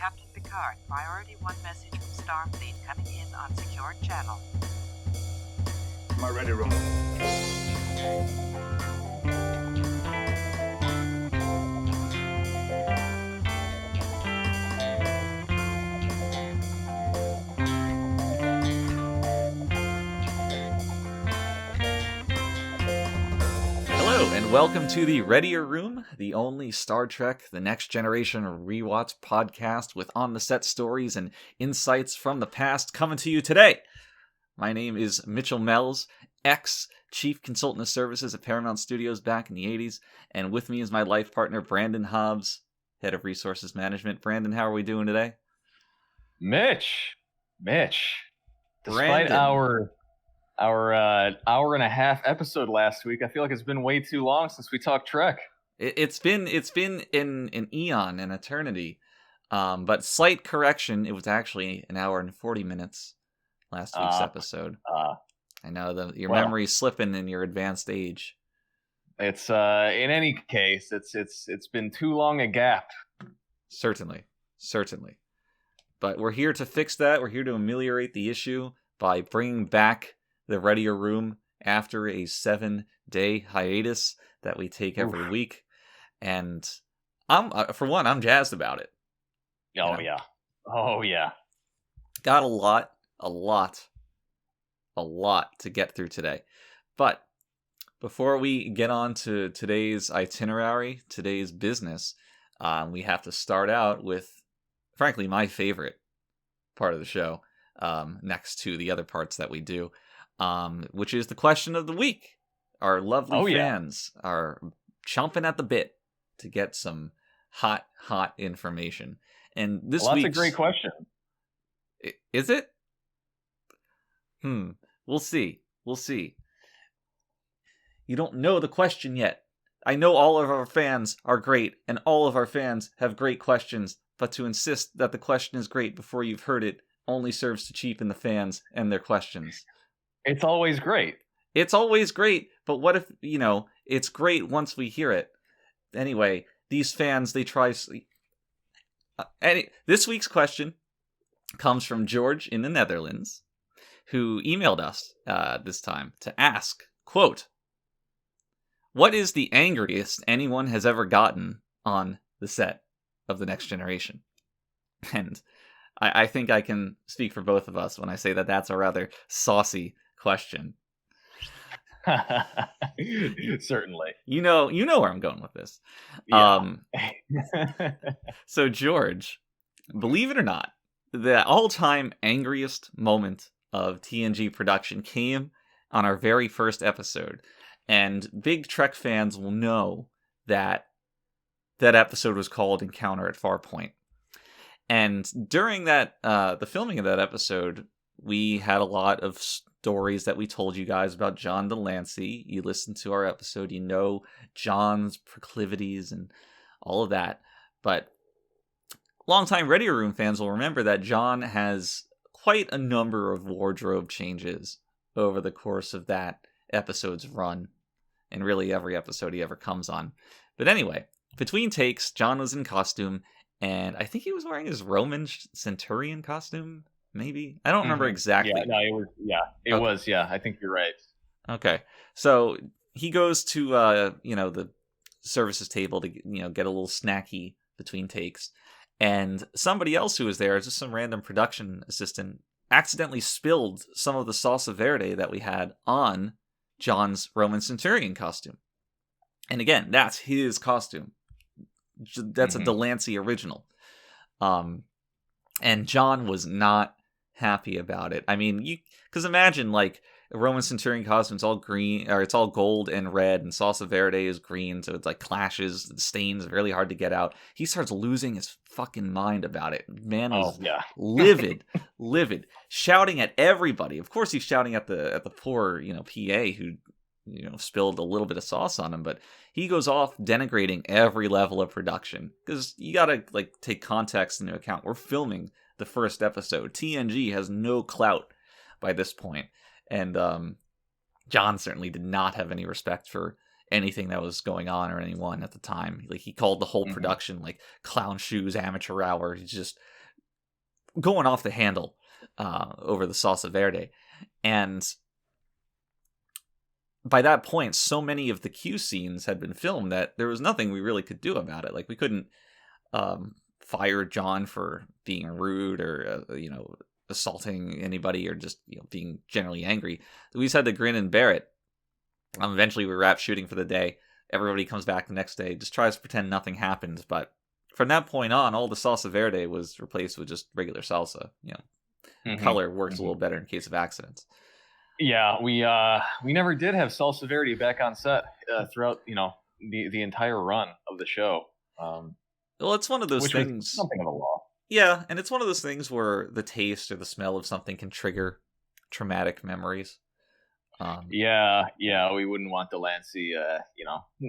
Captain Picard. Priority 1 message from Starfleet coming in on secured channel. My Readier Room. And welcome to the Readier Room, the only Star Trek The Next Generation rewatch podcast with on-the-set stories and insights from the past coming to you today. My name is Mitchell Mells, ex-Chief Consultant of Services at Paramount Studios back in the 80s, and with me is my life partner, Brandon Hobbs, Head of Resources Management. Brandon, how are we doing today? Mitch, despite Brandon. our hour and a half episode last week, I feel like it's been way too long since we talked Trek. It's been an eon, an eternity. But slight correction, it was actually an hour and 40 minutes last week's episode. I know your memory's slipping in your advanced age. It's in any case, it's been too long a gap. Certainly. But we're here to fix that. We're here to ameliorate the issue by bringing back the Readier Room after a 7-day hiatus that we take every week. And I'm jazzed about it. Oh yeah. Got a lot to get through today. But before we get on to today's itinerary, today's business, we have to start out with, frankly, my favorite part of the show, next to the other parts that we do. Which is the question of the week. Our lovely fans are chomping at the bit to get some hot information. And this week's... That's a great question. Is it? We'll see. You don't know the question yet. I know all of our fans are great, and all of our fans have great questions, but to insist that the question is great before you've heard it only serves to cheapen the fans and their questions. It's always great. It's always great, but what if, it's great once we hear it? Anyway, these fans, they try... This week's question comes from George in the Netherlands, who emailed us this time to ask, quote, "What is the angriest anyone has ever gotten on the set of The Next Generation?" And I think I can speak for both of us when I say that that's a rather saucy question. Certainly. You know where I'm going with this. Yeah. So George, believe it or not, the all-time angriest moment of TNG production came on our very first episode. And big Trek fans will know that that episode was called Encounter at Farpoint. And during that, the filming of that episode, we had a lot of stories that we told you guys about John Delancey. You listened to our episode, you know John's proclivities and all of that. But longtime Readier Room fans will remember that John has quite a number of wardrobe changes over the course of that episode's run, and really every episode he ever comes on. But anyway, between takes, John was in costume, and I think he was wearing his Roman Centurion costume, maybe? I don't remember exactly. Yeah, no, it was. I think you're right. Okay. So he goes to, the services table to, get a little snacky between takes. And somebody else who was there, just some random production assistant, accidentally spilled some of the salsa verde that we had on John's Roman Centurion costume. And again, that's his costume. That's a Delancey original. And John was not happy about it. I mean, because imagine, like, a Roman Centurion costume, it's all green, or it's all gold and red, and salsa verde is green, so it's like clashes, the stains, really hard to get out. He starts losing his fucking mind about it. Man was livid, shouting at everybody. Of course, he's shouting at the poor, PA who, spilled a little bit of sauce on him, but he goes off denigrating every level of production, because you gotta, take context into account. We're filming the first episode. TNG has no clout by this point. And John certainly did not have any respect for anything that was going on or anyone at the time. Like, he called the whole Mhm. production like clown shoes amateur hour. He's just going off the handle over the salsa verde. And by that point, so many of the Q scenes had been filmed that there was nothing we really could do about it. Like, we couldn't fire John for being rude or assaulting anybody, or just being generally angry. We just had to grin and bear it. Eventually, we wrap shooting for the day. Everybody comes back the next day, just tries to pretend nothing happened. But from that point on, all the salsa verde was replaced with just regular salsa. Color works a little better in case of accidents. Yeah, we never did have salsa verde back on set throughout the entire run of the show. Well, it's one of those which things. Was something of a law. Yeah, and it's one of those things where the taste or the smell of something can trigger traumatic memories. Yeah, we wouldn't want Delancey,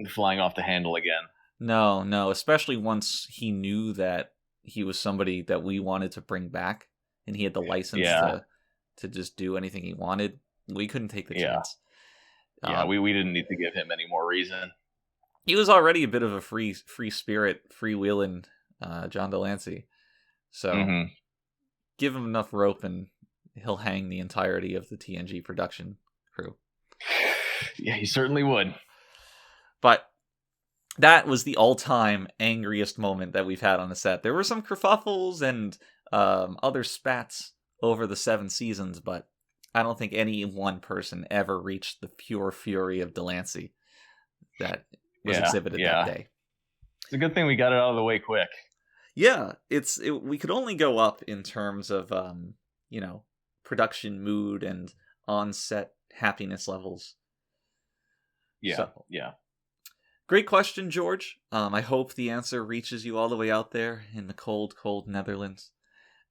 flying off the handle again. No, especially once he knew that he was somebody that we wanted to bring back, and he had the license to just do anything he wanted. We couldn't take the chance. We didn't need to give him any more reason. He was already a bit of a free spirit, freewheeling John Delancey. So give him enough rope and he'll hang the entirety of the TNG production crew. Yeah, he certainly would. But that was the all-time angriest moment that we've had on the set. There were some kerfuffles and other spats over the 7 seasons, but I don't think any one person ever reached the pure fury of Delancey that was exhibited that day. It's a good thing we got it out of the way quick. Yeah, we could only go up in terms of production mood and on-set happiness levels. Yeah. Great question, George. I hope the answer reaches you all the way out there in the cold, cold Netherlands.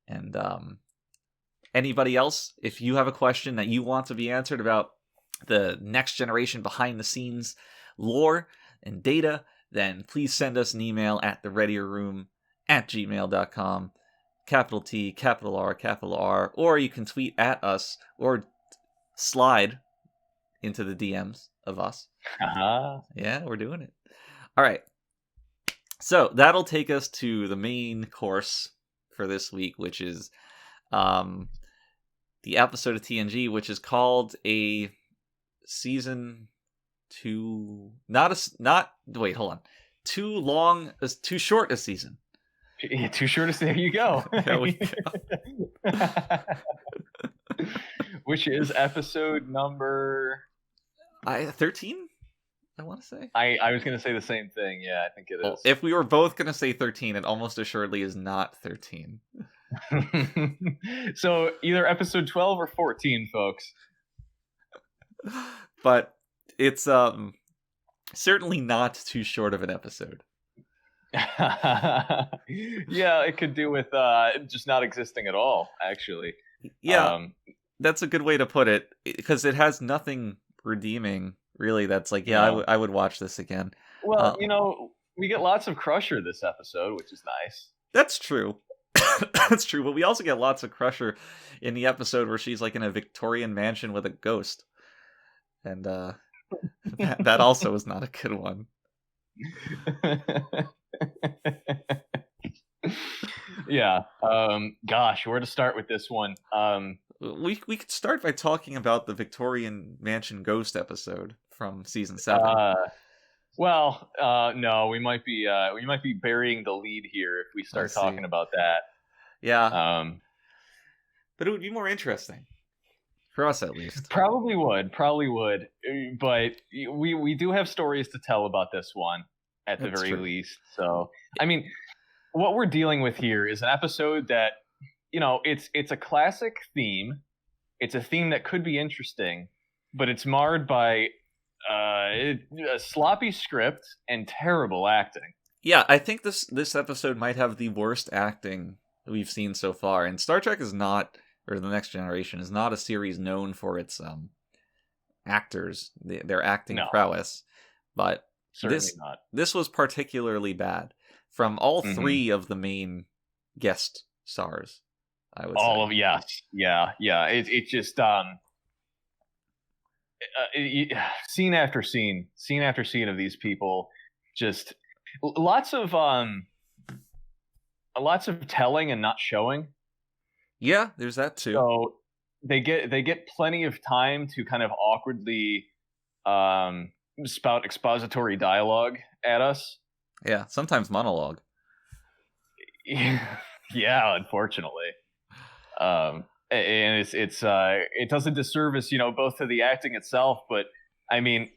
And anybody else, if you have a question that you want to be answered about the Next Generation behind-the-scenes lore and data, then please send us an email at thereadierroom@gmail.com. Capital T, capital R, capital R. Or you can tweet at us or slide into the DMs of us. Yeah, we're doing it. All right. So that'll take us to the main course for this week, which is the episode of TNG, which is called a season 2. Wait, hold on. Too short a season. Yeah, too short. There you go. There we go. Which is episode number 13. I want to say. I was going to say the same thing. Yeah, I think it is. If we were both going to say 13, it almost assuredly is not 13. So either episode 12 or 14, folks. But it's certainly not too short of an episode. Yeah, it could do with just not existing at all, actually. Yeah, that's a good way to put it, because it has nothing redeeming, really. That's like, I would watch this again. Well, we get lots of Crusher this episode, which is nice. That's true. That's true, but we also get lots of Crusher in the episode where she's like in a Victorian mansion with a ghost. And that also is not a good one. Yeah. Gosh, where to start with this one? We could start by talking about the Victorian Mansion Ghost episode from season 7. No, we might be burying the lead here if we start talking about that. Yeah. But it would be more interesting. For us, at least. Probably would. But we do have stories to tell about this one, at the very least. So, I mean, what we're dealing with here is an episode that, it's a classic theme. It's a theme that could be interesting, but it's marred by a sloppy script and terrible acting. Yeah, I think this episode might have the worst acting we've seen so far. And Star Trek is not, or The Next Generation is not a series known for its actors, their acting prowess. But Certainly not. This was particularly bad from all 3 of the main guest stars, I would say. Yeah. It just scene after scene after scene of these people, just lots of telling and not showing. Yeah, there's that too. So they get plenty of time to kind of awkwardly spout expository dialogue at us. Yeah, sometimes monologue. Yeah, unfortunately. And it does a disservice, both to the acting itself, but I mean,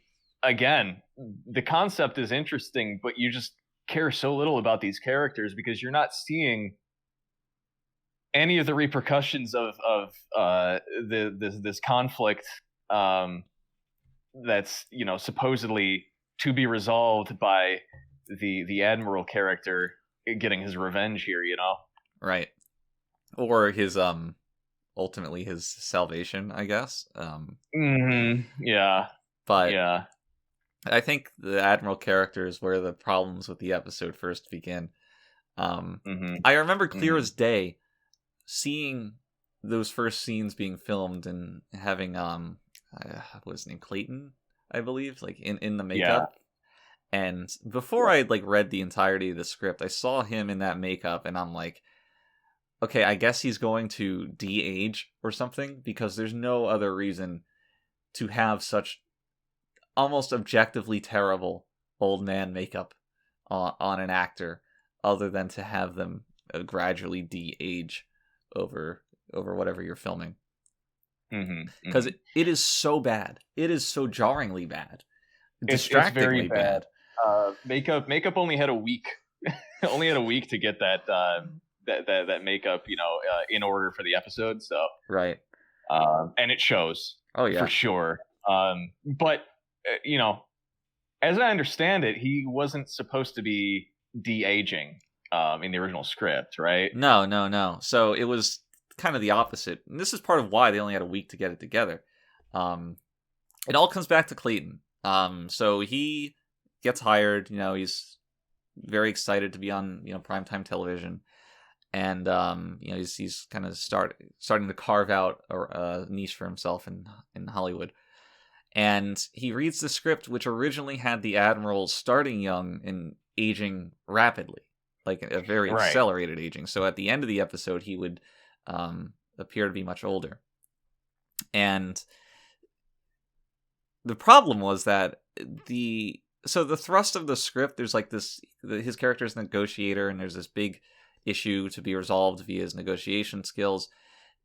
again, the concept is interesting, but you just care so little about these characters because you're not seeing any of the repercussions of this conflict that's supposedly to be resolved by the admiral character getting his revenge here, Right. Or his ultimately his salvation, I guess. Yeah. But yeah, I think the admiral character is where the problems with the episode first begin. I remember clear as day seeing those first scenes being filmed and having what was his name, Clayton, I believe, like in the makeup. Yeah. And before I read the entirety of the script, I saw him in that makeup, and I'm like, okay, I guess he's going to de-age or something, because there's no other reason to have such almost objectively terrible old man makeup on an actor, other than to have them gradually de-age over whatever you're filming. Because it is so bad. It is so jarringly bad. Distractingly it's very bad. Makeup only had a week. Only had a week to get that makeup, in order for the episode. So right, and it shows. Oh yeah, for sure. But as I understand it, he wasn't supposed to be de-aging in the original script, right? No. So it was kind of the opposite, and this is part of why they only had a week to get it together. It all comes back to Clayton. So he gets hired. He's very excited to be on primetime television, and he's kind of starting to carve out a niche for himself in Hollywood. And he reads the script, which originally had the admiral starting young and aging rapidly, like a very accelerated aging. So at the end of the episode, he would appear to be much older. And the problem was that the thrust of the script, there's his character is a negotiator, and there's this big issue to be resolved via his negotiation skills.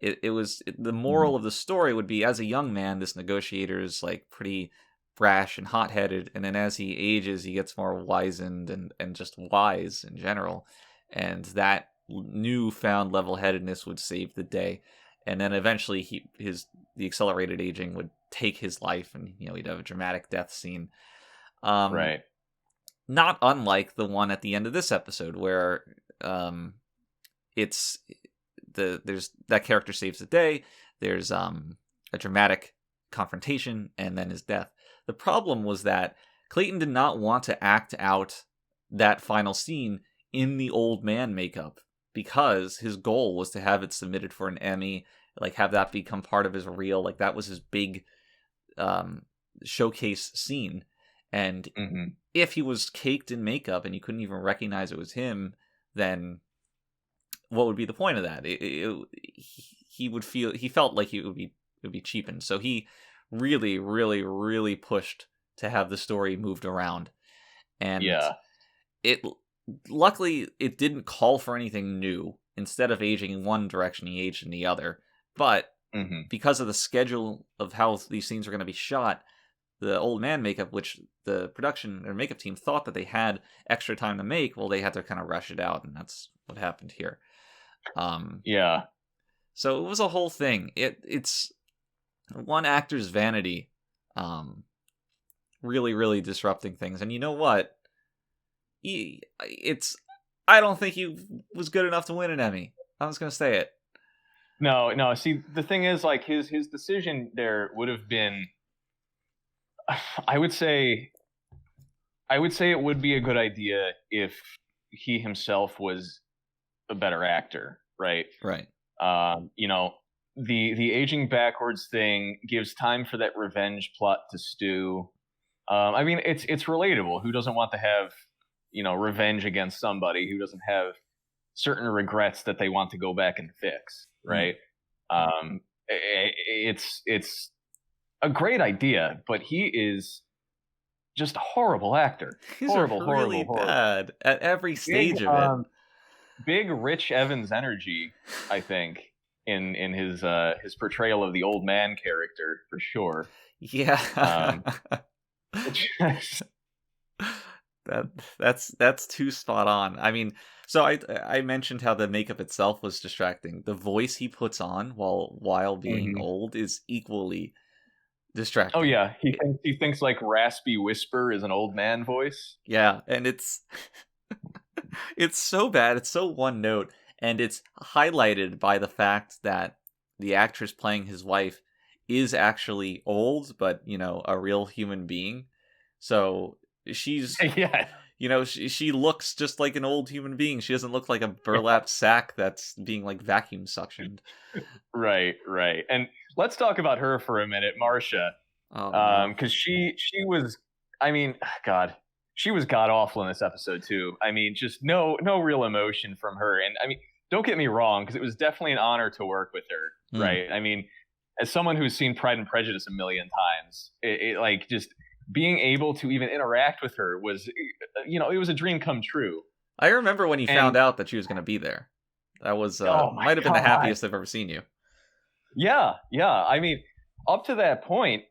The moral of the story would be, as a young man, this negotiator is pretty brash and hot-headed, and then as he ages, he gets more wizened and just wise in general, and that newfound level-headedness would save the day. And then eventually the accelerated aging would take his life, and he'd have a dramatic death scene. Right. Not unlike the one at the end of this episode, where there's that character saves the day. There's a dramatic confrontation, and then his death. The problem was that Clayton did not want to act out that final scene in the old man makeup, because his goal was to have it submitted for an Emmy, have that become part of his reel. That was his big showcase scene. And if he was caked in makeup and you couldn't even recognize it was him, then what would be the point of that? He felt like it would be cheapened. So he really, really, really pushed to have the story moved around. And luckily it didn't call for anything new. Instead of aging in one direction, he aged in the other. But because of the schedule of how these scenes were going to be shot, the old man makeup, which the production or makeup team thought that they had extra time to make, well, they had to kind of rush it out, and that's what happened here. So it was a whole thing. It's one actor's vanity, really, really disrupting things. And you know what? I don't think he was good enough to win an Emmy. I'm just gonna say it. No. See, the thing is, his decision there would have been. I would say it would be a good idea if he himself was a better actor, right? Right. the aging backwards thing gives time for that revenge plot to stew. I mean, it's relatable. Who doesn't want to have, revenge against somebody? Who doesn't have certain regrets that they want to go back and fix, right? It's a great idea, but he is just a horrible actor. He's horrible, really horrible, bad at every stage of it. Big Rich Evans energy, I think, in his portrayal of the old man character for sure. Yeah. That's too spot on. I mean, so I mentioned how the makeup itself was distracting. The voice he puts on while being old is equally distracting. Oh yeah, he thinks like raspy whisper is an old man voice. Yeah, and it's it's so bad. It's so one note, and it's highlighted by the fact that the actress playing his wife is actually old, but a real human being. So she's yeah. She looks just like an old human being. She doesn't look like a burlap sack that's being like vacuum suctioned. Right. And let's talk about her for a minute, Marcia. Because she was, I mean, God, she was god awful in this episode too. I mean, just no real emotion from her. And I mean, don't get me wrong, because it was definitely an honor to work with her, right? I mean, as someone who's seen Pride and Prejudice a million times, it like just being able to even interact with her was, it was a dream come true. I remember when you found out that she was going to be there. That was might have been the happiest I've ever seen you. Yeah. I mean, up to that point,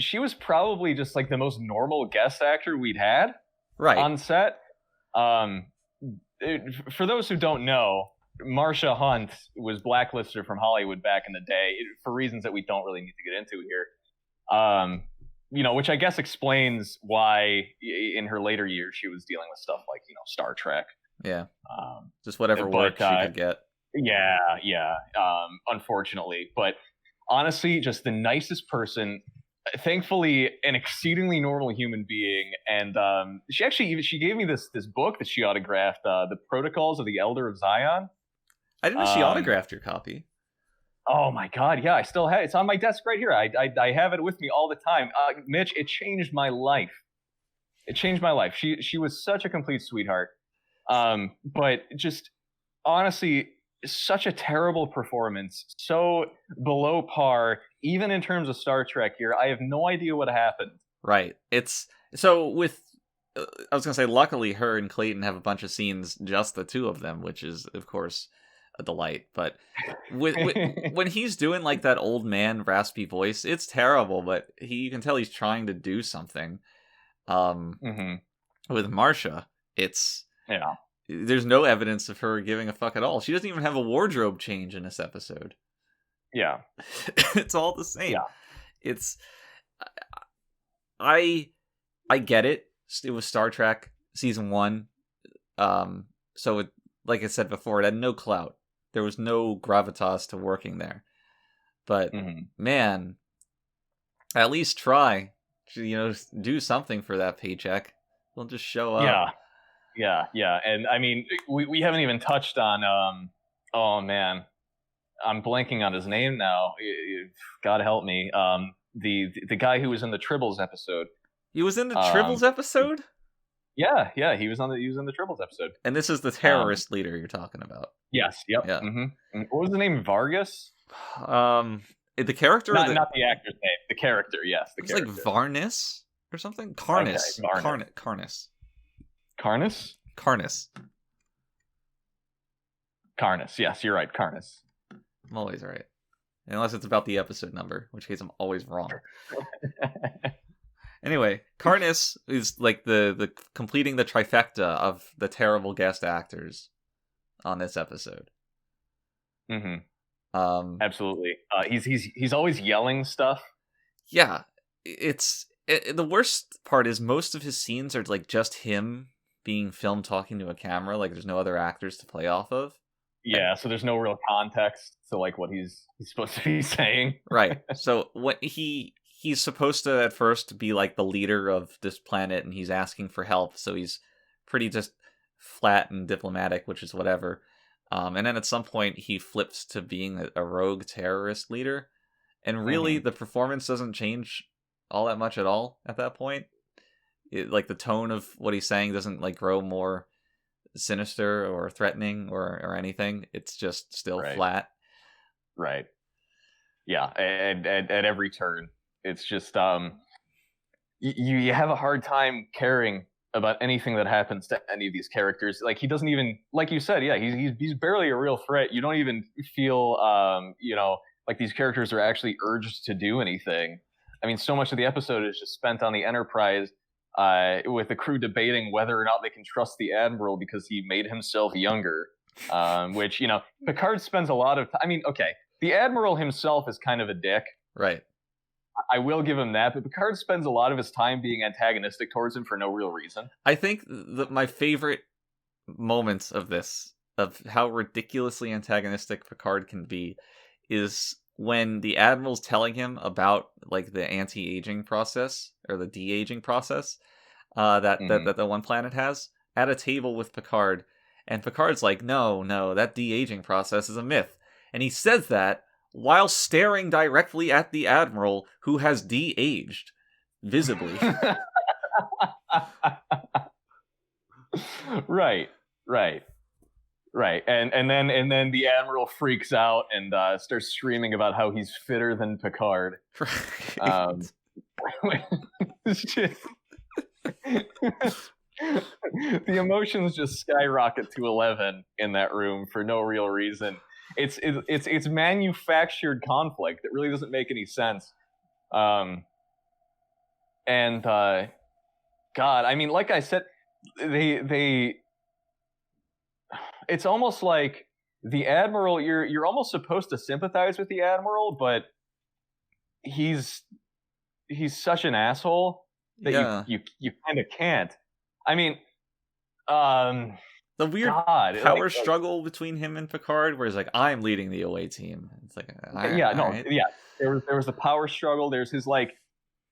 she was probably just like the most normal guest actor we'd had on set. For those who don't know, Marcia Hunt was blacklisted from Hollywood back in the day for reasons that we don't really need to get into here. Which I guess explains why in her later years she was dealing with stuff like, Star Trek. Yeah. Just whatever work she could get. Yeah. Unfortunately. But honestly, just the nicest person. Thankfully, an exceedingly normal human being. And she gave me this book that she autographed, The Protocols of the Elder of Zion. I didn't know she autographed your copy. Oh my God, yeah, I still have it. It's on my desk right here. I have it with me all the time. Mitch, it changed my life. She was such a complete sweetheart. But just honestly, such a terrible performance. So below par, even in terms of Star Trek here. I have no idea what happened. Right. It's so with I was going to say, luckily her and Clayton have a bunch of scenes, just the two of them, which is of course a delight. But with when he's doing like that old man raspy voice, it's terrible, but you can tell he's trying to do something. With Marcia, there's no evidence of her giving a fuck at all. She doesn't even have a wardrobe change in this episode. Yeah. It's all the same. Yeah. It's I get it. It was Star Trek season 1. So it, like I said before, it had no clout. There was no gravitas to working there. But man, at least try. Do something for that paycheck. Don't just show up. Yeah. And I mean, we haven't even touched on oh man, I'm blanking on his name now. God help me. The guy who was in the Tribbles episode. He was in the Tribbles episode? Yeah, he was in the Tribbles episode. And this is the terrorist leader you're talking about. Yes, yep. Yeah. What was the name? Vargas? The character? Not the actor's name. The character, yes. It's like Varnis or something? Carnis. Okay, Carnis. Carnis? Carnis, yes, you're right. Carnis. I'm always right. Unless it's about the episode number, in which case I'm always wrong. Anyway, Carnis is like the completing the trifecta of the terrible guest actors on this episode. Absolutely. He's always yelling stuff. Yeah, the worst part is most of his scenes are like just him being filmed talking to a camera. Like there's no other actors to play off of. Yeah, so there's no real context to like what he's supposed to be saying. Right. So what he's supposed to at first be like the leader of this planet, and he's asking for help. So he's pretty just flat and diplomatic, which is whatever. And then at some point he flips to being a rogue terrorist leader. And really, the performance doesn't change all that much at all at that point. Like, the tone of what he's saying doesn't, like, grow more sinister or threatening or anything. It's just still flat. Right. Yeah, and at every turn, it's just you have a hard time caring about anything that happens to any of these characters. Like, he doesn't even, like you said, yeah, he's barely a real threat. You don't even feel like these characters are actually urged to do anything. I mean, so much of the episode is just spent on the Enterprise, with the crew debating whether or not they can trust the Admiral because he made himself younger. Which, Picard spends a lot of time. I mean, okay, the Admiral himself is kind of a dick. Right. I will give him that, but Picard spends a lot of his time being antagonistic towards him for no real reason. I think my favorite moments of this, of how ridiculously antagonistic Picard can be, is when the Admiral's telling him about, like, the anti-aging process, or the de-aging process, that the one planet has, at a table with Picard, and Picard's like, no, that de-aging process is a myth. And he says that while staring directly at the Admiral, who has de-aged, visibly. Right. And then the Admiral freaks out and starts screaming about how he's fitter than Picard. Right. It's just the emotions just skyrocket to 11 in that room for no real reason. It's manufactured conflict that really doesn't make any sense. God, I mean, like I said, they it's almost like the Admiral, you're almost supposed to sympathize with the Admiral, but he's such an asshole that you kind of can't. I mean, the weird power struggle between him and Picard, where he's like, "I'm leading the away team." It's like, there was a power struggle. There's his, like,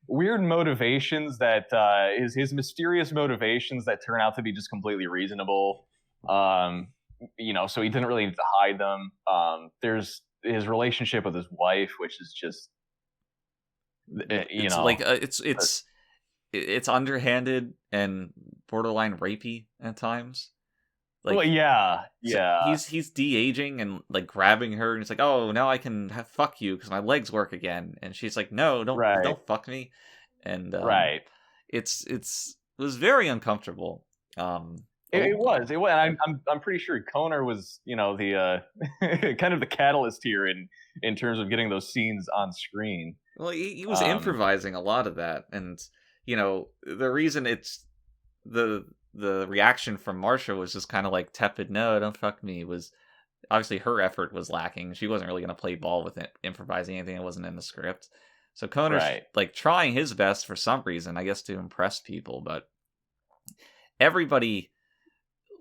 weird motivations that his mysterious motivations that turn out to be just completely reasonable. So he didn't really need to hide them. There's his relationship with his wife, which is just, it's underhanded and borderline rapey at times. Like, well, yeah. He's de-aging and, like, grabbing her, and it's like, oh, now I can fuck you because my legs work again. And she's like, no, don't fuck me. And it was very uncomfortable. It was. I'm pretty sure Konar was, the kind of the catalyst here in terms of getting those scenes on screen. Well, he was improvising a lot of that, and the reason it's the reaction from Marsha was just kind of like tepid, no, don't fuck me, was obviously her effort was lacking. She wasn't really going to play ball with it, improvising anything that wasn't in the script. So Konar's like trying his best for some reason, I guess, to impress people, but everybody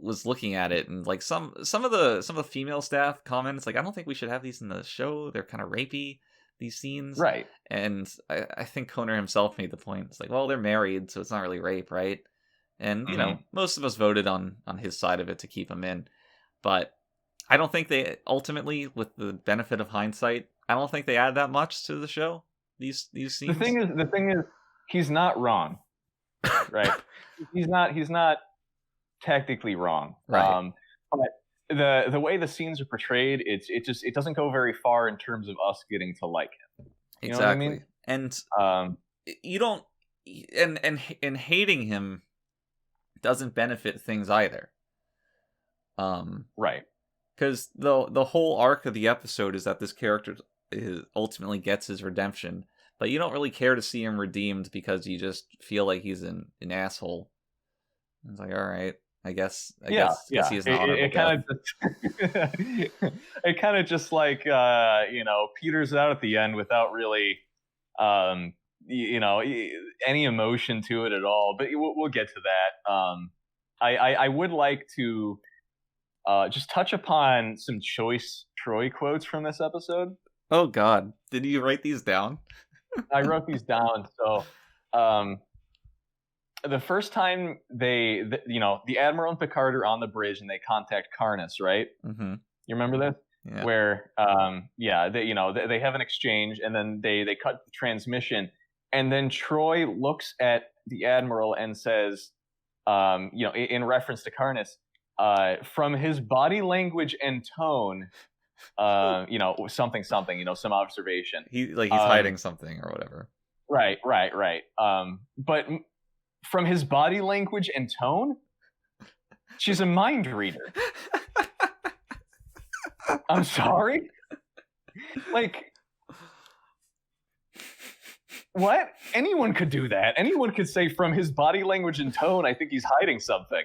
was looking at it, and like some of the female staff comments, like, I don't think we should have these in the show. They're kind of rapey, these scenes. Right. And I think Konar himself made the point. It's like, well, they're married, so it's not really rape, right? And, most of us voted on his side of it to keep him in. But I don't think they, ultimately, with the benefit of hindsight, I don't think they add that much to the show, these scenes. The thing is, he's not wrong. Right? He's not technically wrong. Right. But the way the scenes are portrayed, it doesn't go very far in terms of us getting to like him. You know what I mean? And you don't, and hating him doesn't benefit things either. Right. Because the whole arc of the episode is that this character ultimately gets his redemption, but you don't really care to see him redeemed because you just feel like he's an asshole. It's like, all right, I guess he is not. It kind of just like peters out at the end without really any emotion to it at all. But we'll get to that. I would like to just touch upon some choice Troy quotes from this episode. Oh God, did you write these down? I wrote these down. So the first time the Admiral and Picard are on the bridge and they contact Karnas, right? Mm-hmm. You remember this? Yeah. Where they have an exchange, and then they cut the transmission, and then Troy looks at the Admiral and says, in reference to Karnas, from his body language and tone, something, some observation. He's hiding something or whatever. Right. But from his body language and tone, she's a mind reader. I'm sorry? Like, what? Anyone could do that. Anyone could say from his body language and tone, I think he's hiding something.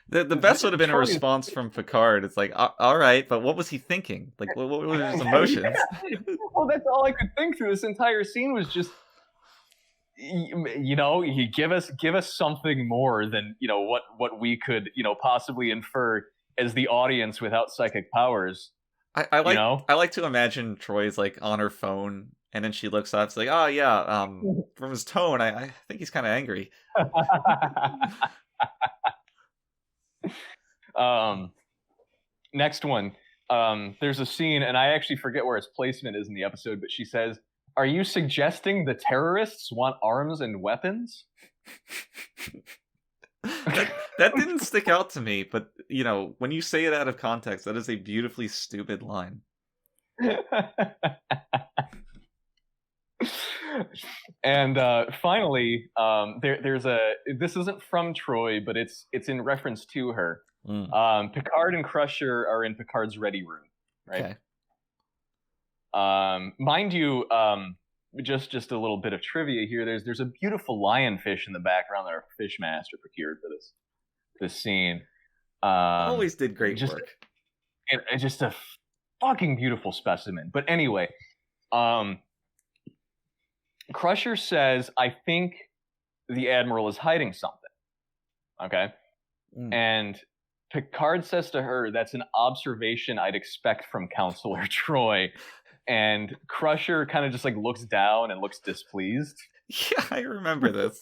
The best would have been a response from Picard. It's like, all right, but what was he thinking? Like, what were his emotions? Well, that's all I could think through this entire scene was just, he give us something more than what we could possibly infer as the audience without psychic powers. I like to imagine Troy's like on her phone, and then she looks up. It's like, oh yeah, from his tone, I think he's kind of angry. Next one. There's a scene, and I actually forget where its placement is in the episode, but she says, "Are you suggesting the terrorists want arms and weapons?" That didn't stick out to me, but when you say it out of context, that is a beautifully stupid line. And finally, this isn't from Troy, but it's in reference to her. Picard and Crusher are in Picard's Ready Room, right? Okay. Mind you, just a little bit of trivia here. There's a beautiful lionfish in the background that our fish master procured for this scene. Always did great work. It's just a fucking beautiful specimen. But anyway, Crusher says, "I think the Admiral is hiding something." Okay, and Picard says to her, "That's an observation I'd expect from Counselor Troy." And Crusher kind of just like looks down and looks displeased. Yeah, I remember this.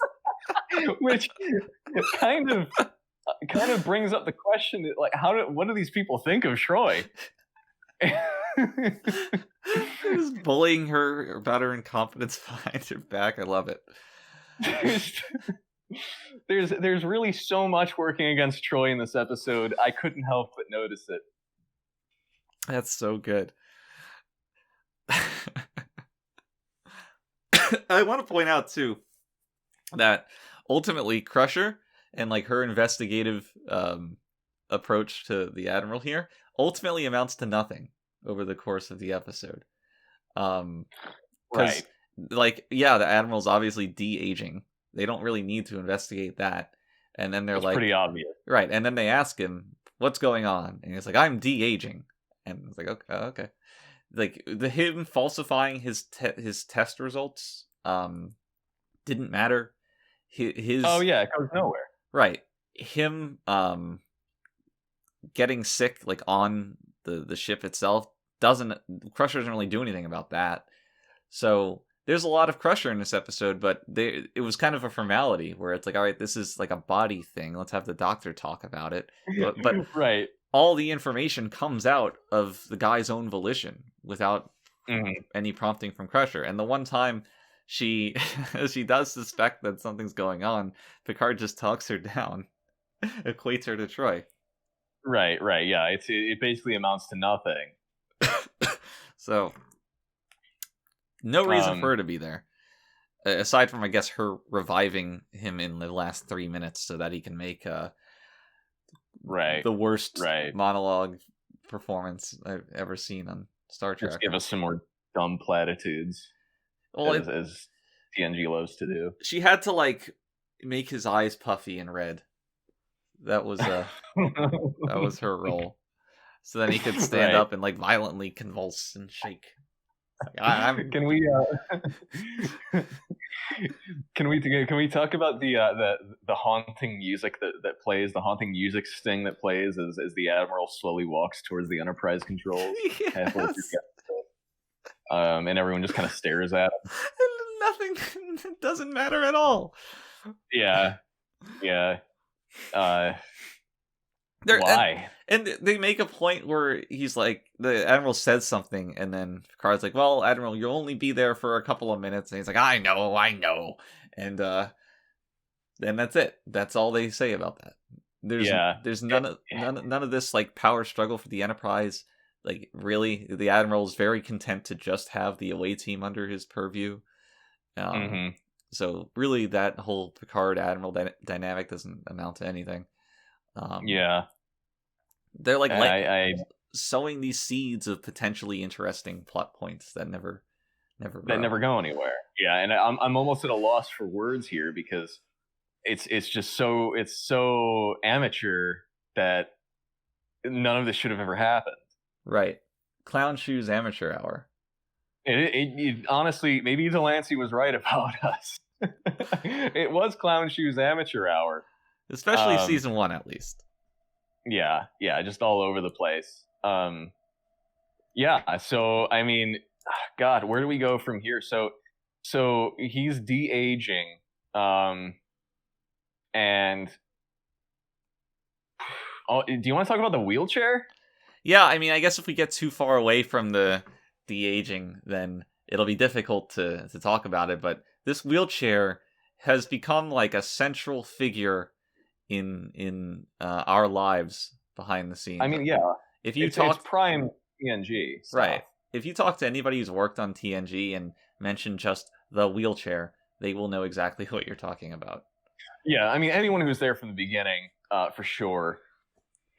Which kind of brings up the question, like, what do these people think of Troy? Just bullying her about her incompetence behind her back. I love it. There's really so much working against Troy in this episode. I couldn't help but notice it. That's so good. I want to point out too that ultimately Crusher and like her investigative approach to the Admiral here ultimately amounts to nothing over the course of the episode. Right. Like, yeah, the Admiral's obviously de-aging. They don't really need to investigate that. And then they're like, pretty obvious. Right. And then they ask him, what's going on? And he's like, I'm de-aging. And it's like, okay. Like him falsifying his test results didn't matter. His it goes nowhere. Right. Him getting sick like on the ship itself Crusher doesn't really do anything about that. So there's a lot of Crusher in this episode, but it was kind of a formality where it's like, all right, this is like a body thing. Let's have the doctor talk about it. But right. All the information comes out of the guy's own volition without any prompting from Crusher. And the one time she does suspect that something's going on, Picard just talks her down, equates her to Troy. Right, yeah. It basically amounts to nothing. So, no reason for her to be there. Aside from, I guess, her reviving him in the last 3 minutes so that he can make the worst monologue performance I've ever seen on Star Trek. Just give us some more dumb platitudes, as TNG loves to do. She had to, like, make his eyes puffy and red. That was that was her role. So then he could stand up and like violently convulse and shake. Can we talk about the haunting music that plays, the haunting music sting that plays as the Admiral slowly walks towards the Enterprise controls? Yes. And everyone just kind of stares at him. Nothing doesn't matter at all. Yeah. They're, Why? and they make a point where he's like, the Admiral says something, and then Picard's like, well, Admiral, you'll only be there for a couple of minutes. And he's like, I know. And then that's it. That's all they say about that. There's none of this like power struggle for the Enterprise. Like, really, the Admiral is very content to just have the away team under his purview. So really, that whole Picard Admiral dynamic doesn't amount to anything. They're like sowing these seeds of potentially interesting plot points that never go anywhere. Yeah, and I'm almost at a loss for words here because it's just so amateur that none of this should have ever happened. Right. Clown Shoes Amateur Hour. It honestly, maybe Delancey was right about us. It was Clown Shoes Amateur Hour. Especially season 1, at least. Yeah, just all over the place. So, I mean, God, where do we go from here? So he's de-aging, and... Oh, do you want to talk about the wheelchair? Yeah, I mean, I guess if we get too far away from the de-aging, then it'll be difficult to talk about it, but this wheelchair has become like a central figure in our lives behind the scenes. I mean, yeah. If you it's prime TNG stuff. Right. If you talk to anybody who's worked on TNG and mention just the wheelchair, they will know exactly what you're talking about. Yeah, I mean, anyone who's there from the beginning, for sure.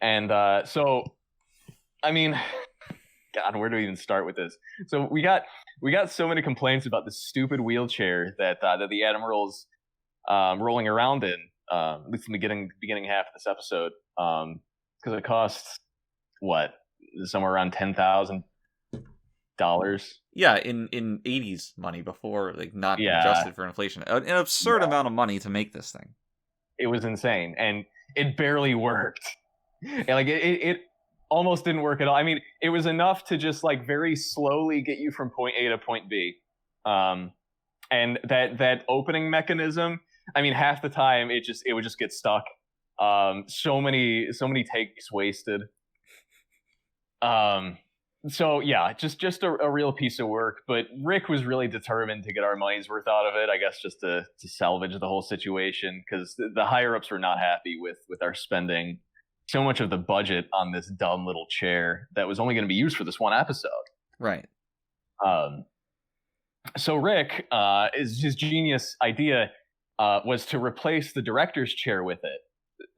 And so, I mean, God, where do we even start with this? So we got so many complaints about this stupid wheelchair that the Admiral's rolling around in, at least in the beginning half of this episode, because it costs somewhere around $10,000. Yeah, in 80s money before, like, not adjusted for inflation, an absurd amount of money to make this thing. It was insane, and it barely worked. And, like, it almost didn't work at all. I mean, it was enough to just like very slowly get you from point A to point B. And that opening mechanism, I mean, half the time it would just get stuck. So many takes wasted. So yeah, just a real piece of work. But Rick was really determined to get our money's worth out of it, I guess, just to salvage the whole situation, because the higher ups were not happy with our spending so much of the budget on this dumb little chair that was only going to be used for this one episode. Right. So Rick, his genius idea was to replace the director's chair with it.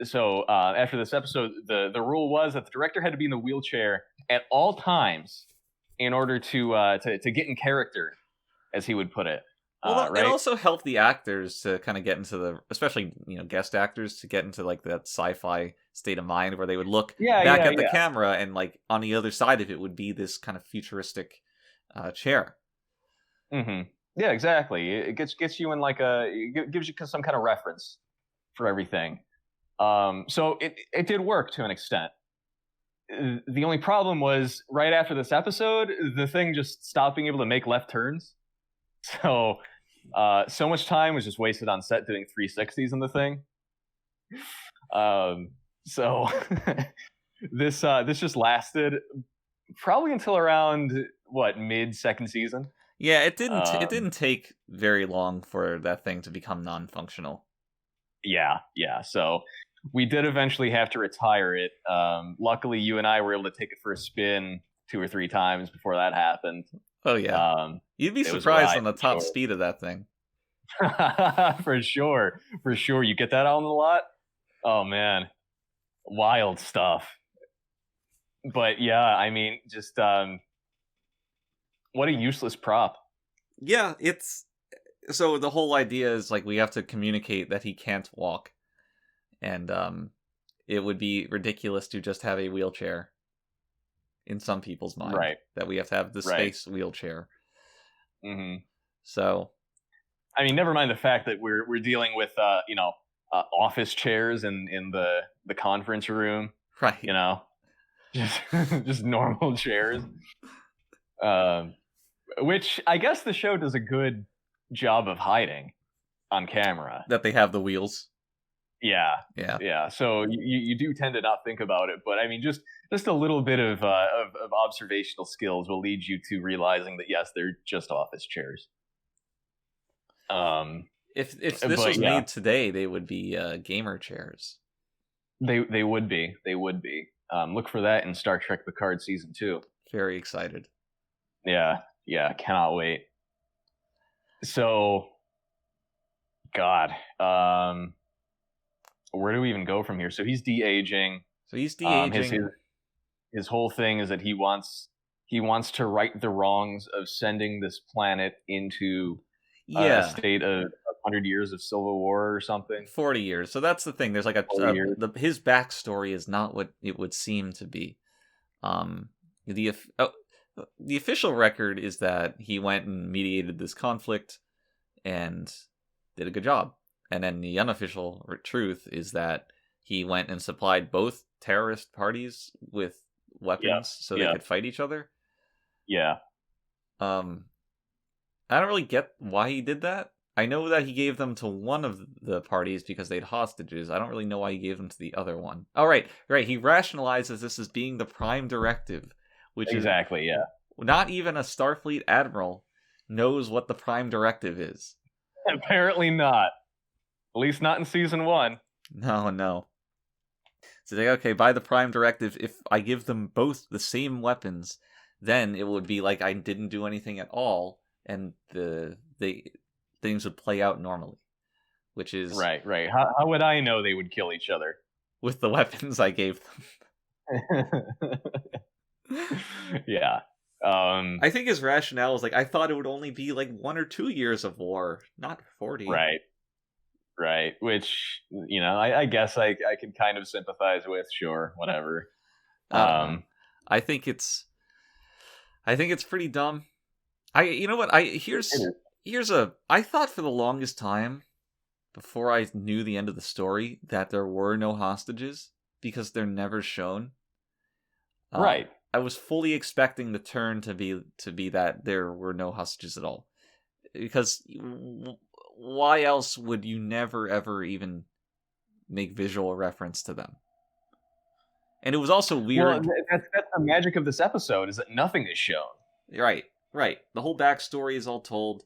So after this episode, the rule was that the director had to be in the wheelchair at all times in order to get in character, as he would put it. Well, right? It also helped the actors to kind of get into especially guest actors, to get into like that sci-fi state of mind where they would look back at the camera, and like on the other side of it would be this kind of futuristic chair. Mm-hmm. Yeah, exactly. It gets you in like it gives you some kind of reference for everything. So it did work to an extent. The only problem was right after this episode, the thing just stopped being able to make left turns. So much time was just wasted on set doing 360s in the thing. So this just lasted probably until around mid-second season. Yeah, it didn't take very long for that thing to become non-functional. Yeah. So we did eventually have to retire it. Luckily, you and I were able to take it for a spin 2 or 3 times before that happened. Oh yeah. You'd be surprised on the top speed of that thing. For sure. You get that out on the lot? Oh man, wild stuff. But yeah, I mean, just what a useless prop. Yeah, so the whole idea is like we have to communicate that he can't walk, and it would be ridiculous to just have a wheelchair in some people's mind. Right. That we have to have the space wheelchair. Mm-hmm. So, I mean, never mind the fact that we're dealing with office chairs in the conference room. Right. Just normal chairs. Which I guess the show does a good job of hiding on camera. That they have the wheels. Yeah. So you do tend to not think about it, but I mean, just a little bit of observational skills will lead you to realizing that yes, they're just office chairs. If this but was yeah, made today, they would be gamer chairs. they would be. Look for that in Star Trek Picard season 2. Very excited. Yeah, cannot wait. So, God, where do we even go from here? So he's de-aging. So he's de-aging. His whole thing is that he wants to right the wrongs of sending this planet into a state of 100 years of civil war or something. 40 years. So that's the thing. There's like his backstory is not what it would seem to be. The official record is that he went and mediated this conflict and did a good job. And then the unofficial truth is that he went and supplied both terrorist parties with weapons so they could fight each other. Yeah. I don't really get why he did that. I know that he gave them to one of the parties because they had hostages. I don't really know why he gave them to the other one. Oh, right. He rationalizes this as being the prime directive, which exactly, not even a Starfleet admiral knows what the prime directive is. Apparently not. At least not in season 1. No. So they okay, by the prime directive, if I give them both the same weapons, then it would be like I didn't do anything at all, and the things would play out normally. Which is right. How would I know they would kill each other? With the weapons I gave them. Yeah. I think his rationale is like, I thought it would only be like 1 or 2 years of war, not 40. Right. Which, I guess I can kind of sympathize with. Sure, whatever. I think it's pretty dumb. I thought for the longest time, before I knew the end of the story, that there were no hostages because they're never shown. Right. I was fully expecting the turn to be that there were no hostages at all, because why else would you never ever even make visual reference to them? And it was also weird. Well, that's the magic of this episode, is that nothing is shown. Right. The whole backstory is all told.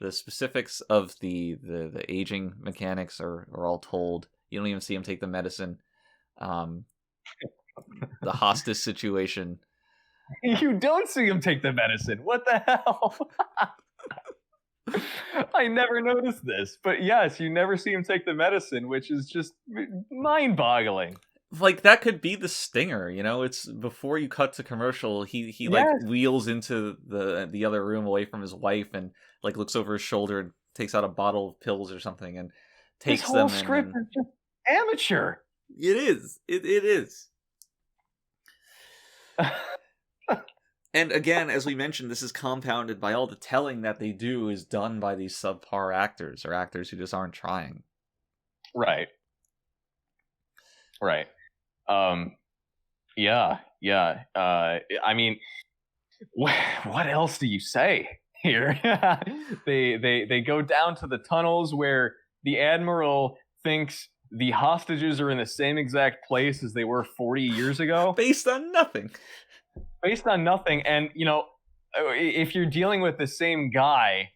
The specifics of the aging mechanics are all told. You don't even see him take the medicine. The hostage situation. You don't see him take the medicine. What the hell? I never noticed this, but yes, you never see him take the medicine, which is just mind-boggling. Like, that could be the stinger, it's before you cut to commercial, he like wheels into the other room away from his wife and like looks over his shoulder and takes out a bottle of pills or something and takes them. This whole script is just amateur. It is. It is. And again, as we mentioned, this is compounded by all the telling that they do is done by these subpar actors, or actors who just aren't trying. Right. Yeah. I mean, what else do you say here? They go down to the tunnels where the Admiral thinks the hostages are in the same exact place as they were 40 years ago. Based on nothing. And, if you're dealing with the same guy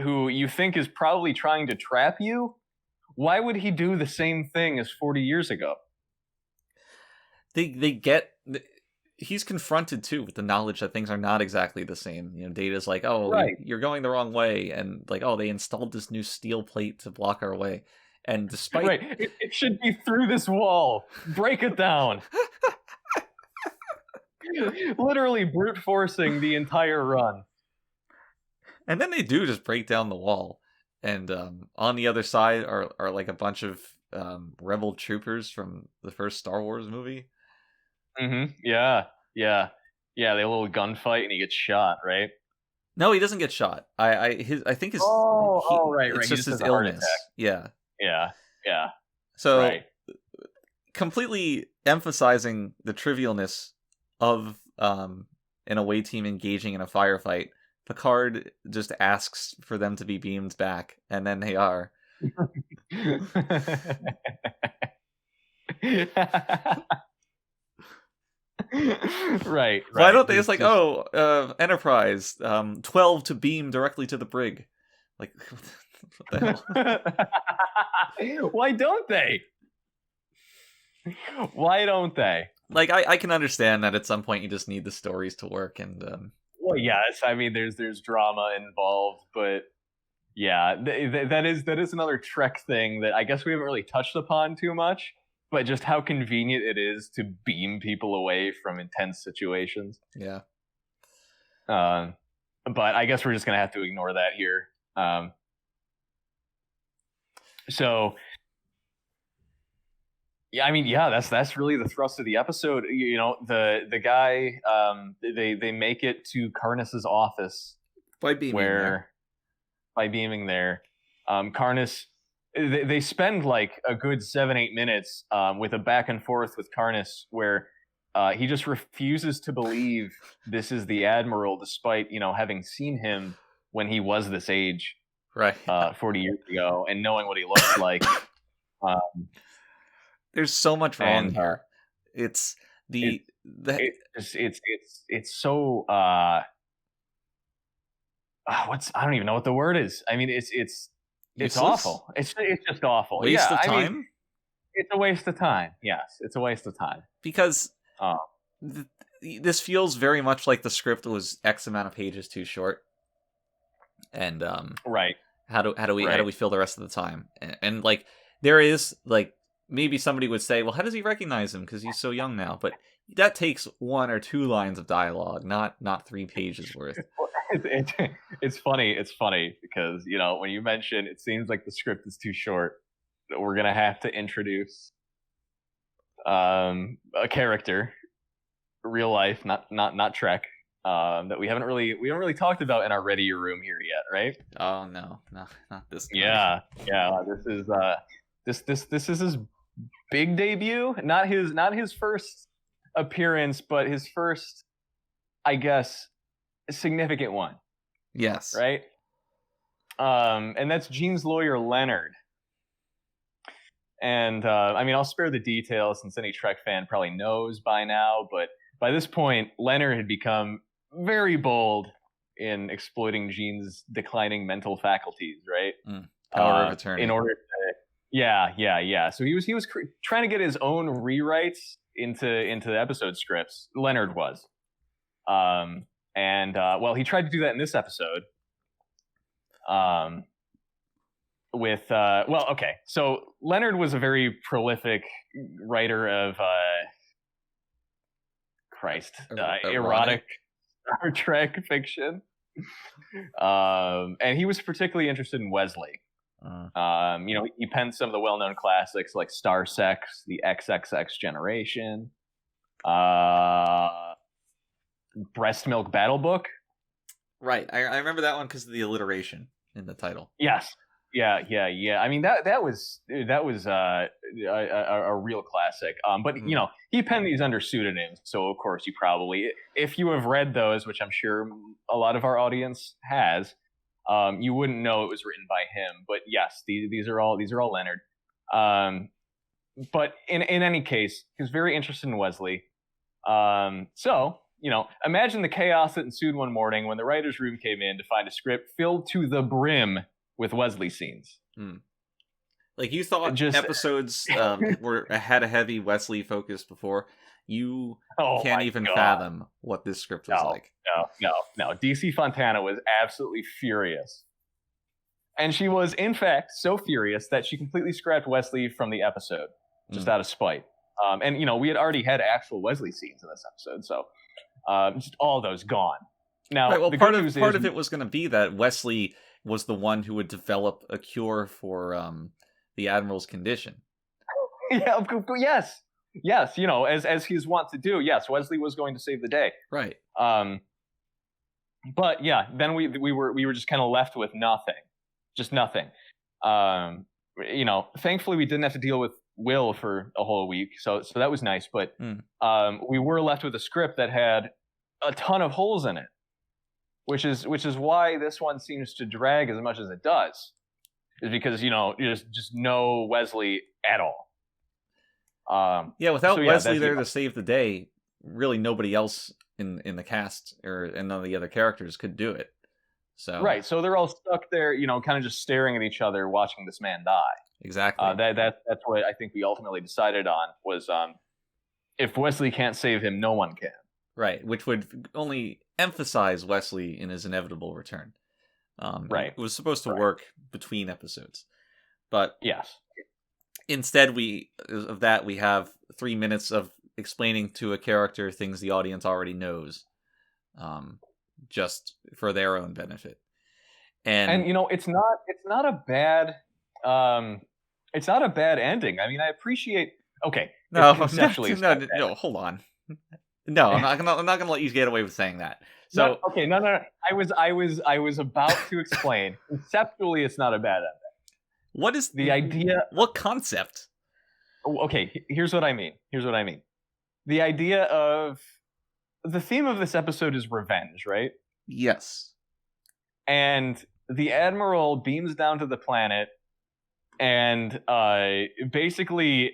who you think is probably trying to trap you, why would he do the same thing as 40 years ago? He's confronted too with the knowledge that things are not exactly the same. Data's like, you're going the wrong way, and like, they installed this new steel plate to block our way, and despite it should be through this wall. Break it down. Literally brute forcing the entire run. And then they do just break down the wall, and on the other side are like a bunch of rebel troopers from the first Star Wars movie. Mm-hmm. Yeah. They have a little gunfight and he gets shot, right? No, he doesn't get shot. I think his right. It's just his illness. Yeah. So completely emphasizing the trivialness of an away team engaging in a firefight, Picard just asks for them to be beamed back, and then they are. Right. Why don't they just like, Enterprise, 12 to beam directly to the brig? Like, what the hell? Why don't they? Why don't they? Like, I can understand that at some point you just need the stories to work, and well, yes, I mean there's drama involved, but yeah, that is another Trek thing that I guess we haven't really touched upon too much, but just how convenient it is to beam people away from intense situations. Yeah. But I guess we're just gonna have to ignore that here. So yeah, I mean, yeah, that's really the thrust of the episode. You know, the guy, they make it to Karnas's office by beaming there. Karnas, they spend like a good 7-8 minutes with a back and forth with Karnas where he just refuses to believe this is the Admiral, despite having seen him when he was this age, right, 40 years ago, and knowing what he looks like. There's so much wrong here. It's it's so I don't even know what the word is. I mean, it's awful. It's just awful. Waste of time. It's a waste of time. Yes, it's a waste of time because this feels very much like the script was X amount of pages too short, and right. How do we fill the rest of the time? And like there is like. Maybe somebody would say, well, how does he recognize him? Because he's so young now. But that takes 1 or 2 lines of dialogue, not 3 pages worth. It's funny. It's funny because, when you mention it seems like the script is too short, we're going to have to introduce a character, real life, not Trek, that we haven't really talked about in our Readier Room here yet, right? Oh, no, not this guy. Yeah. This is his big debut, not his first appearance, but his first, I guess, significant one. Yes. Right? And that's Jean's lawyer, Leonard. And I mean, I'll spare the details since any Trek fan probably knows by now, but by this point, Leonard had become very bold in exploiting Jean's declining mental faculties, right? Power of attorney. In order to Yeah. So he was trying to get his own rewrites into the episode scripts. Leonard was, well, he tried to do that in this episode. So Leonard was a very prolific writer of erotic Star Trek fiction, and he was particularly interested in Wesley. He penned some of the well-known classics like Star Sex, the XXX Generation, Breast Milk Battle Book. Right, I remember that one because of the alliteration in the title. Yes, yeah. I mean that was a real classic. But he penned these under pseudonyms, so of course you probably, if you have read those, which I'm sure a lot of our audience has. You wouldn't know it was written by him, but yes, these are all Leonard. But in any case, he was very interested in Wesley. So imagine the chaos that ensued one morning when the writers' room came in to find a script filled to the brim with Wesley scenes. Like you thought episodes had a heavy Wesley focus before. You can't even fathom what this script was like. No. DC Fontana was absolutely furious. And she was, in fact, so furious that she completely scrapped Wesley from the episode, just out of spite. And we had already had actual Wesley scenes in this episode, so just all those gone. Now, right, well, part of it was going to be that Wesley was the one who would develop a cure for the Admiral's condition. Yeah, yes, as he's wont to do. Yes, Wesley was going to save the day. Right. But yeah, then we were just kind of left with nothing, just nothing. Thankfully we didn't have to deal with Will for a whole week, so that was nice. But we were left with a script that had a ton of holes in it, which is why this one seems to drag as much as it does. is because you just know Wesley at all. Without Wesley there to save the day, really nobody else in the cast and none of the other characters could do it. So right, so they're all stuck there, kind of just staring at each other, watching this man die. Exactly. That's what I think we ultimately decided on was if Wesley can't save him, no one can. Right, which would only emphasize Wesley in his inevitable return. Right. It was supposed to work between episodes. But yes. Instead, we have 3 minutes of explaining to a character things the audience already knows, just for their own benefit. And it's not a bad ending. I mean, I appreciate. Okay, no, hold on. No, I'm not gonna let you get away with saying that. So no. I was about to explain. Conceptually, it's not a bad ending. What is the idea? What concept? Okay, here's what I mean. The idea of the theme of this episode is revenge, right? Yes. And the Admiral beams down to the planet, and basically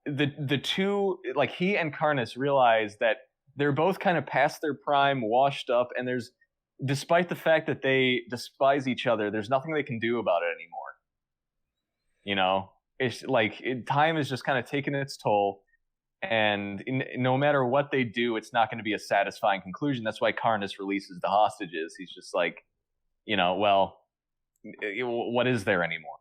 the two, like he and Karnas, realize that they're both kind of past their prime, washed up, and despite the fact that they despise each other, there's nothing they can do about it anymore. It's like time is just kind of taking its toll, and no matter what they do, it's not going to be a satisfying conclusion. That's why Karnas releases the hostages. He's just like, well, what is there anymore?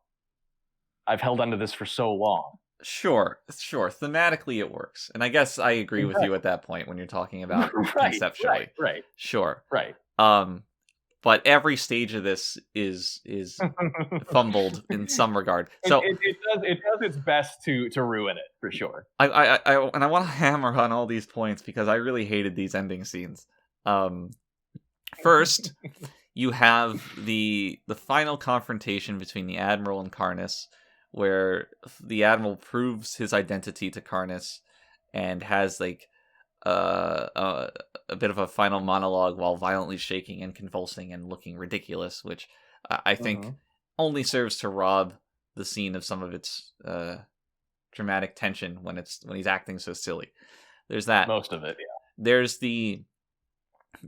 I've held onto this for so long. Sure. Thematically, it works, and I guess I agree with you at that point when you're talking about conceptually. Right. Sure. Right. But every stage of this is fumbled in some regard. So it does its best to ruin it for sure. I want to hammer on all these points because I really hated these ending scenes. First, you have the final confrontation between the Admiral and Karnas, where the Admiral proves his identity to Karnas and has like a bit of a final monologue while violently shaking and convulsing and looking ridiculous, which I think only serves to rob the scene of some of its dramatic tension when he's acting so silly. There's that. Most of it, yeah. There's the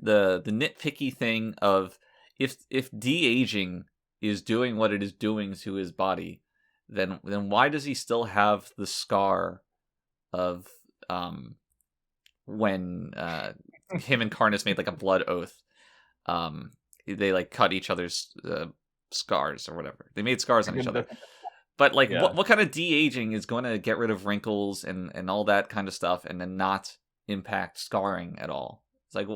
nitpicky thing of if de-aging is doing what it is doing to his body, then why does he still have the scar of when him and Karnas made like a blood oath? They like cut each other's scars or whatever. They made scars on each other. But like, what kind of de-aging is going to get rid of wrinkles and all that kind of stuff, and then not impact scarring at all? It's like,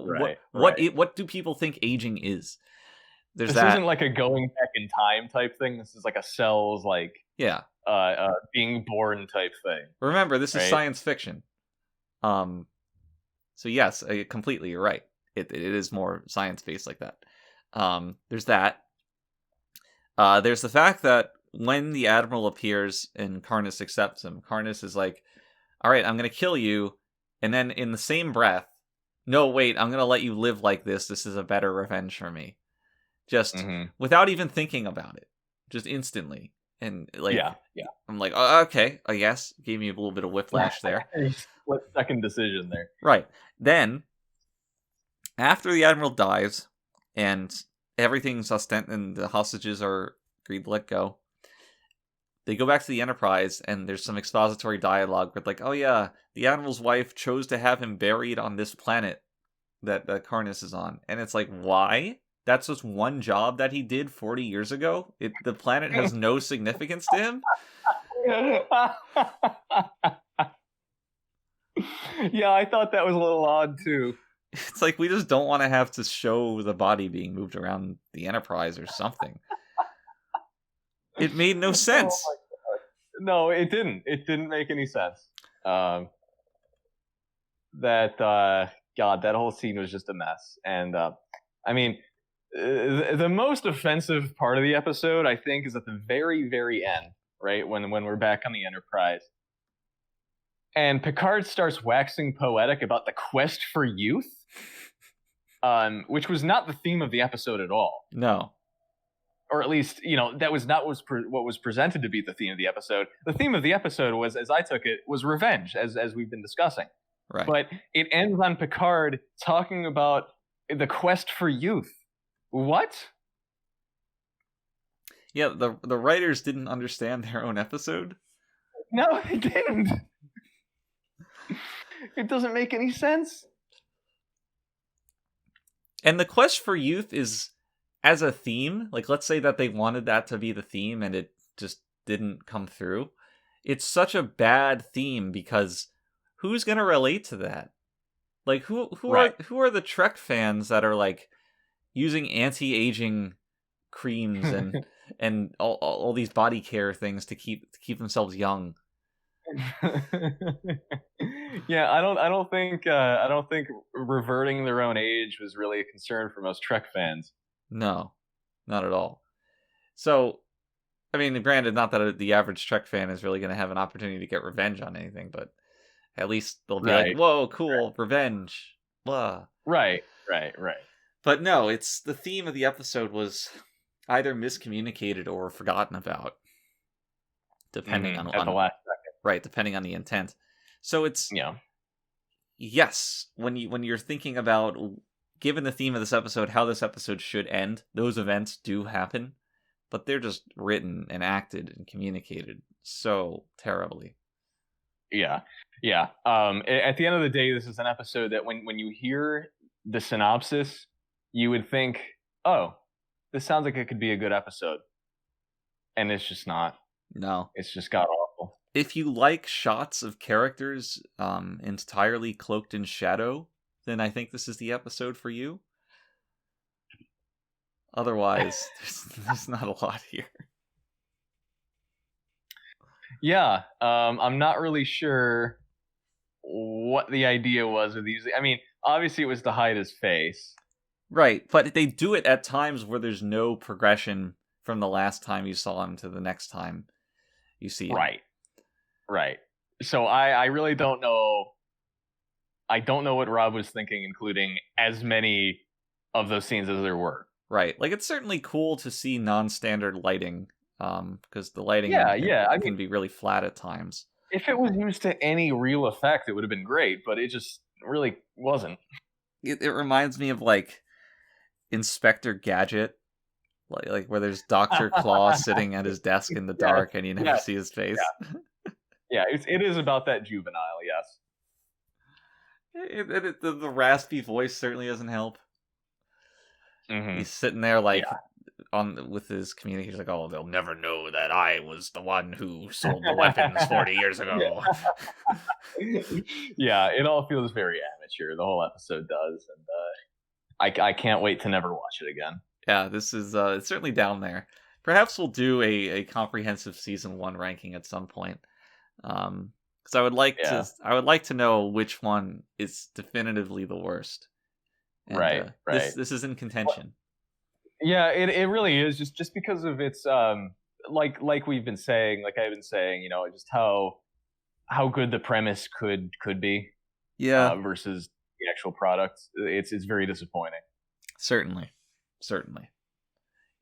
what do people think aging is? This isn't like a going back in time type thing. This is like a cells being born type thing. Remember, this is science fiction. So yes, completely, you're right. It is more science based like that. There's that. There's the fact that when the Admiral appears and Karnas accepts him, Karnas is like, all right, I'm going to kill you. And then in the same breath, no, wait, I'm going to let you live like this. This is a better revenge for me. Just without even thinking about it. Just instantly. And like, yeah. I'm like, oh, okay, I guess. Gave me a little bit of whiplash there. Split second decision there. Right. Then, after the Admiral dies, and everything's and the hostages are agreed to let go, they go back to the Enterprise, and there's some expository dialogue with like, oh yeah, the Admiral's wife chose to have him buried on this planet that Karnas is on. And it's like, why? That's just one job that he did 40 years ago? The planet has no significance to him? Yeah, I thought that was a little odd, too. It's like, we just don't want to have to show the body being moved around the Enterprise or something. It made no sense. Oh no, it didn't. It didn't make any sense. God, that whole scene was just a mess. And, I mean, the most offensive part of the episode, I think, is at the very, very end, right? When we're back on the Enterprise. And Picard starts waxing poetic about the quest for youth, which was not the theme of the episode at all. No. or at least, that was not what was presented to be the theme of the episode. The theme of the episode was, as I took it, was revenge, as we've been discussing. Right. But it ends on Picard talking about the quest for youth. What? Yeah, the writers didn't understand their own episode. No, they didn't. It doesn't make any sense. And the quest for youth is, as a theme, like, let's say that they wanted that to be the theme and it just didn't come through. It's such a bad theme because who's going to relate to that? Like, who are the Trek fans that are, like, using anti-aging creams and all these body care things to keep themselves young? Yeah, I don't think reverting their own age was really a concern for most Trek fans. No, not at all. So, I mean, granted, not that the average Trek fan is really going to have an opportunity to get revenge on anything, but at least they'll be like, "Whoa, cool, revenge!" Blah. Right. But no, it's the theme of the episode was either miscommunicated or forgotten about, depending on at the last second. Right, depending on the intent. So it's yes, when you're thinking about, given the theme of this episode, how this episode should end, those events do happen, but they're just written and acted and communicated so terribly. Yeah. At the end of the day, this is an episode that when you hear the synopsis, you would think, oh, this sounds like it could be a good episode. And it's just not. No. It's just god awful. If you like shots of characters entirely cloaked in shadow, then I think this is the episode for you. Otherwise, there's not a lot here. Yeah, I'm not really sure what the idea was with using. I mean, obviously it was to hide his face. Right, but they do it at times where there's no progression from the last time you saw him to the next time you see him. Right. So I really don't know. I don't know what Rob was thinking, including as many of those scenes as there were. Right, like, it's certainly cool to see non-standard lighting, because the lighting can be really flat at times. If it was used to any real effect, it would have been great, but it just really wasn't. It reminds me of, like, Inspector Gadget, like where there's Dr. Claw sitting at his desk in the dark and you never see his face. Yeah, it is about that juvenile, yes. The raspy voice certainly doesn't help. Mm-hmm. He's sitting there like with his community. He's like, "Oh, they'll never know that I was the one who sold the weapons 40 years ago." Yeah, it all feels very amateur. The whole episode does, and I can't wait to never watch it again. Yeah, this is it's certainly down there. Perhaps we'll do a comprehensive season 1 ranking at some point. Because I would like to know which one is definitively the worst. And, right. This is in contention. Yeah, it really is just because of its like we've been saying, like I've been saying, just how good the premise could be. Yeah. Versus the actual product, it's very disappointing. Certainly.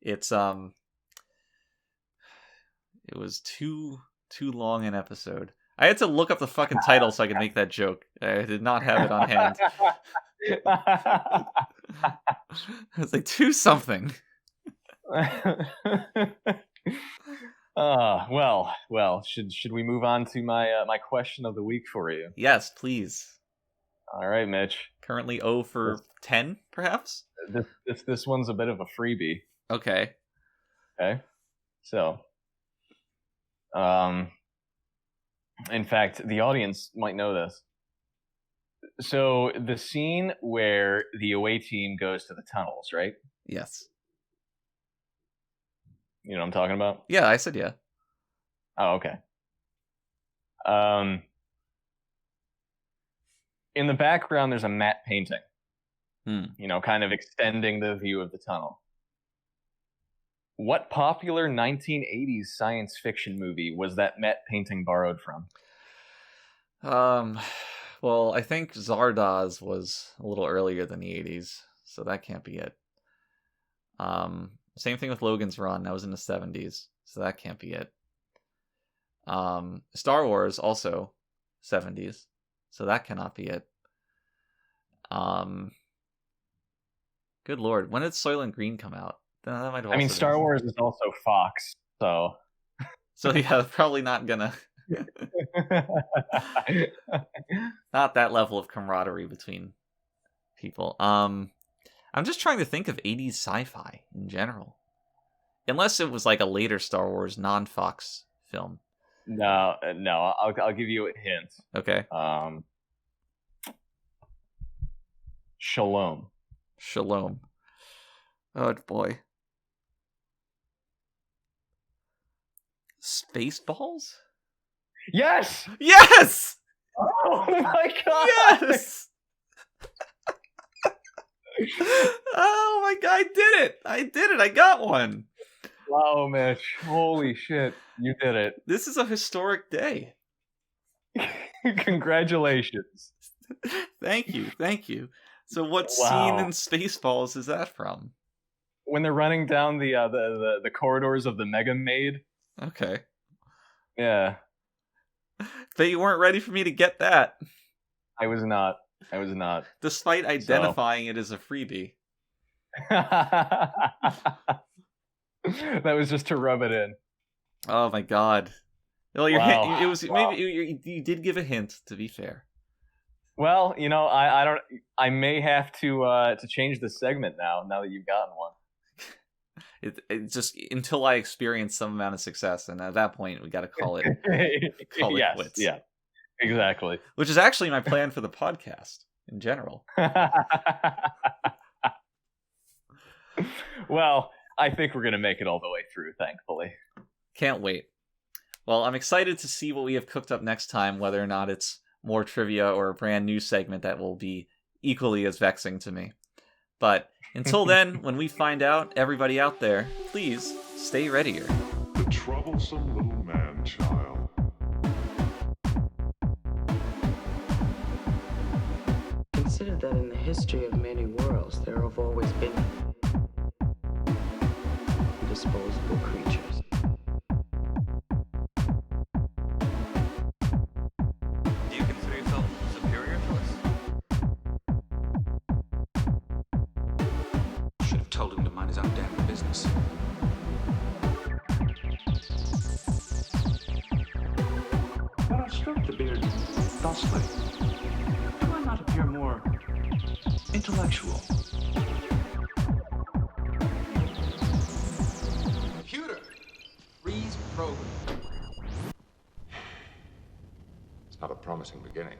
It's it was too long an episode. I had to look up the fucking title so I could make that joke. I did not have it on hand. I was like, do something. Well. Should we move on to my question of the week for you? Yes, please. All right, Mitch. Currently 0 for 10, perhaps? This one's a bit of a freebie. Okay. So, in fact, the audience might know this. So, the scene where the away team goes to the tunnels, right? Yes. You know what I'm talking about? Yeah, I said yeah. Oh, okay. In the background, there's a matte painting. Kind of extending the view of the tunnel. What popular 1980s science fiction movie was that matte painting borrowed from? Well, I think Zardoz was a little earlier than the 80s, so that can't be it. Same thing with Logan's Run. That was in the 70s, so that can't be it. Star Wars also 70s, so that cannot be it. Good lord, when did Soylent Green come out? That might have I mean, also Star been... Wars is also Fox, so. So yeah, probably not gonna. Not that level of camaraderie between people. I'm just trying to think of 80s sci-fi in general. Unless it was like a later Star Wars non-Fox film. No, I'll give you a hint. Okay. Shalom. Oh boy. Spaceballs? Yes! Yes! Oh my god! Yes! Oh my god, I did it! I got one! Wow, Mitch. Holy shit. You did it. This is a historic day. Congratulations. Thank you. So what Wow. scene in Spaceballs is that from? When they're running down the corridors of the Mega Maid. Okay. Yeah. But you weren't ready for me to get that. I was not. Despite identifying it as a freebie. That was just to rub it in. Oh my god. Well, your Wow. hint, it was Wow. maybe you did give a hint, to be fair. Well, you know, I may have to change the segment now that you've gotten one. It just until I experience some amount of success, and at that point we got to call it Yes, quits. yeah, exactly. Which is actually my plan for the podcast in general. Well, I think we're gonna make it all the way through, thankfully. Can't wait. Well, I'm excited to see what we have cooked up next time, whether or not it's more trivia or a brand new segment that will be equally as vexing to me. But until then, when we find out, everybody out there, please stay readier. The troublesome little man-child. Consider that in the history of many worlds, there have always been disposable creatures. Do you consider yourself superior to us? Should have told him to mind his own damn business. When I stroke the beard thusly, do I not appear more intellectual? Computer! Freeze program. It's not a promising beginning.